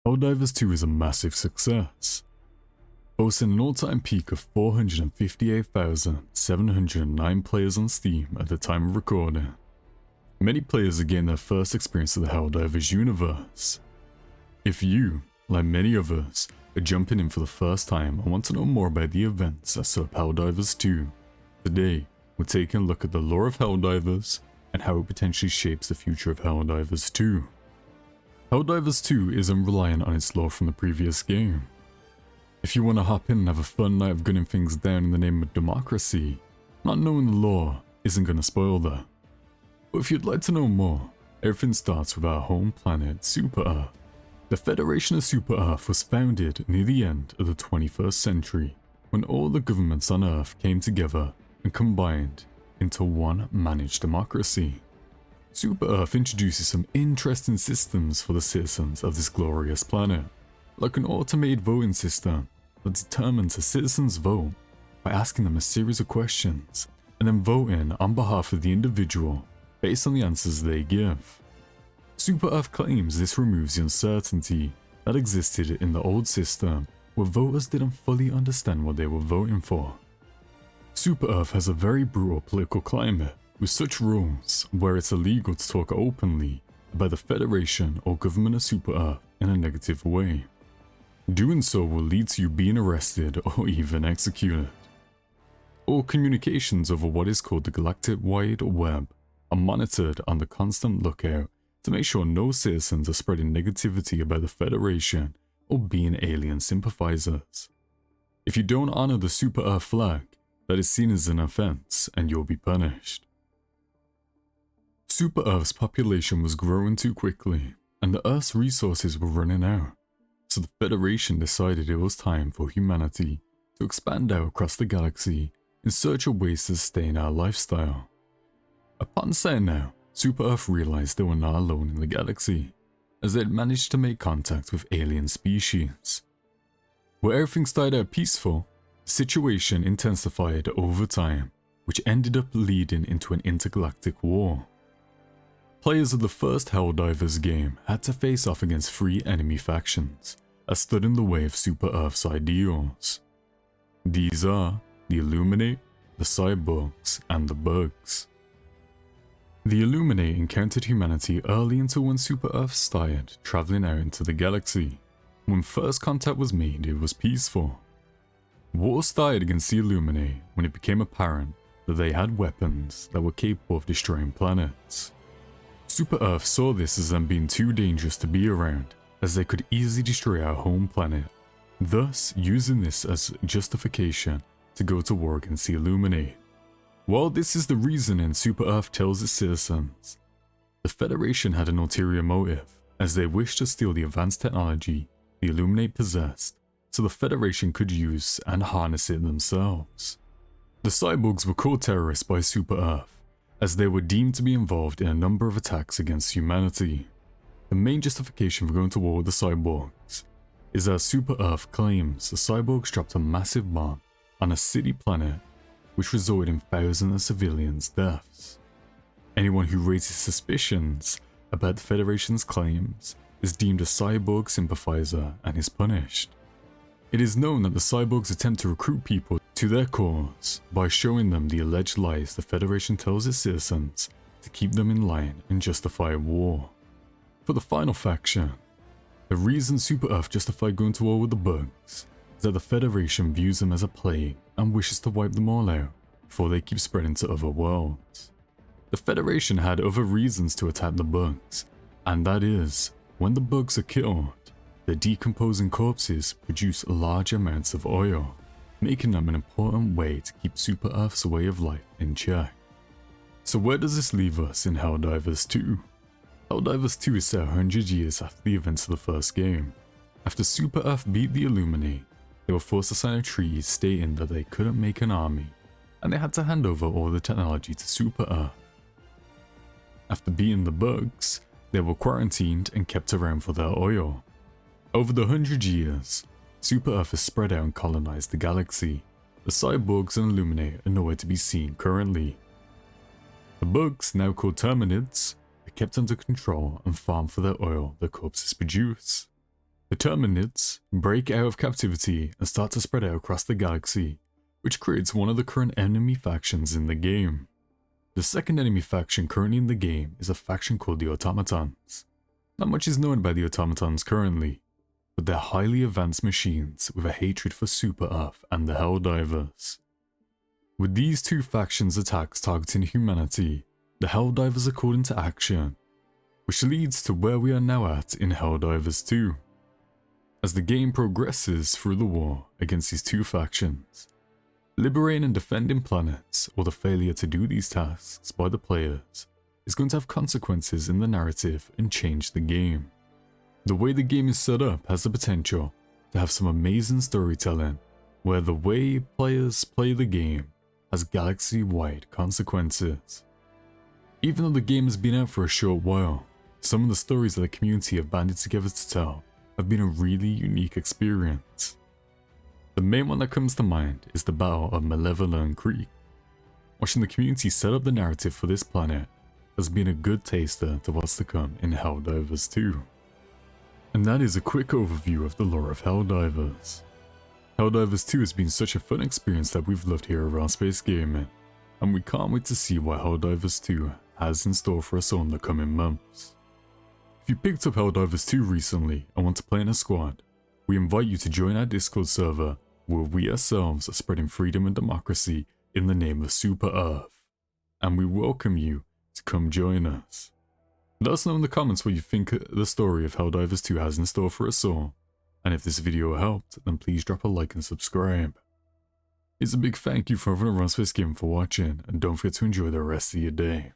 Helldivers 2 is a massive success, boasting an all-time peak of 458,709 players on Steam at the time of recording. Many players are getting their first experience of the Helldivers universe. If you, like many of us, are jumping in for the first time and want to know more about the events that set up Helldivers 2, today we're taking a look at the lore of Helldivers and how it potentially shapes the future of Helldivers 2. Helldivers 2 isn't reliant on its lore from the previous game. If you want to hop in and have a fun night of gunning things down in the name of democracy, not knowing the lore isn't going to spoil that. But if you'd like to know more, everything starts with our home planet, Super Earth. The Federation of Super Earth was founded near the end of the 21st century, when all the governments on Earth came together and combined into one managed democracy. Super Earth introduces some interesting systems for the citizens of this glorious planet, like an automated voting system that determines a citizen's vote by asking them a series of questions and then voting on behalf of the individual based on the answers they give. Super Earth claims this removes the uncertainty that existed in the old system where voters didn't fully understand what they were voting for. Super Earth has a very brutal political climate, with such rules where it's illegal to talk openly about the Federation or government of Super Earth in a negative way. Doing so will lead to you being arrested or even executed. All communications over what is called the Galactic Wide Web are monitored on the constant lookout to make sure no citizens are spreading negativity about the Federation or being alien sympathizers. If you don't honor the Super Earth flag, that is seen as an offense and you'll be punished. Super Earth's population was growing too quickly, and the Earth's resources were running out, so the Federation decided it was time for humanity to expand out across the galaxy in search of ways to sustain our lifestyle. Upon setting out, Super Earth realized they were not alone in the galaxy, as they had managed to make contact with alien species. Where everything started out peaceful, the situation intensified over time, which ended up leading into an intergalactic war. Players of the first Helldivers game had to face off against three enemy factions that stood in the way of Super Earth's ideals. These are the Illuminate, the Cyborgs, and the Bugs. The Illuminate encountered humanity early into when Super Earth started traveling out into the galaxy. When first contact was made, it was peaceful. War started against the Illuminate when it became apparent that they had weapons that were capable of destroying planets. Super Earth saw this as them being too dangerous to be around, as they could easily destroy our home planet, thus using this as justification to go to war against the Illuminate. While this is the reasoning Super Earth tells its citizens, the Federation had an ulterior motive, as they wished to steal the advanced technology the Illuminate possessed, so the Federation could use and harness it themselves. The Cyborgs were called terrorists by Super Earth, as they were deemed to be involved in a number of attacks against humanity. The main justification for going to war with the Cyborgs is that Super Earth claims the Cyborgs dropped a massive bomb on a city planet which resulted in thousands of civilians' deaths. Anyone who raises suspicions about the Federation's claims is deemed a Cyborg sympathizer and is punished. It is known that the Cyborgs attempt to recruit people to their cause by showing them the alleged lies the Federation tells its citizens to keep them in line and justify war. For the final faction, the reason Super Earth justified going to war with the Bugs is that the Federation views them as a plague and wishes to wipe them all out before they keep spreading to other worlds. The Federation had other reasons to attack the Bugs, and that is, when the Bugs are killed, their decomposing corpses produce large amounts of oil, making them an important way to keep Super Earth's way of life in check. So where does this leave us in Helldivers 2? Helldivers 2 is set 100 years after the events of the first game. After Super Earth beat the Illuminate, they were forced to sign a treaty stating that they couldn't make an army, and they had to hand over all the technology to Super Earth. After beating the Bugs, they were quarantined and kept around for their oil. Over the 100 years, Super Earth has spread out and colonized the galaxy. The Cyborgs and Illuminate are nowhere to be seen currently. The Bugs, now called Terminids, are kept under control and farmed for their oil their corpses produce. The Terminids break out of captivity and start to spread out across the galaxy, which creates one of the current enemy factions in the game. The second enemy faction currently in the game is a faction called the Automatons. Not much is known about the Automatons currently, but they're highly advanced machines with a hatred for Super Earth and the Helldivers. With these two factions' attacks targeting humanity, the Helldivers are called into action, which leads to where we are now at in Helldivers 2. As the game progresses through the war against these two factions, liberating and defending planets, or the failure to do these tasks by the players, is going to have consequences in the narrative and change the game. The way the game is set up has the potential to have some amazing storytelling, where the way players play the game has galaxy-wide consequences. Even though the game has been out for a short while, some of the stories that the community have banded together to tell have been a really unique experience. The main one that comes to mind is the Battle of Malevolent Creek. Watching the community set up the narrative for this planet has been a good taster to what's to come in Helldivers 2. And that is a quick overview of the lore of Helldivers. Helldivers 2 has been such a fun experience that we've loved here around Space Gaming, and we can't wait to see what Helldivers 2 has in store for us all in the coming months. If you picked up Helldivers 2 recently and want to play in a squad, we invite you to join our Discord server where we ourselves are spreading freedom and democracy in the name of Super Earth, and we welcome you to come join us. Let us know in the comments what you think the story of Helldivers 2 has in store for us all, and if this video helped, then please drop a like and subscribe. It's a big thank you for everyone around Space Gaming for watching, and don't forget to enjoy the rest of your day.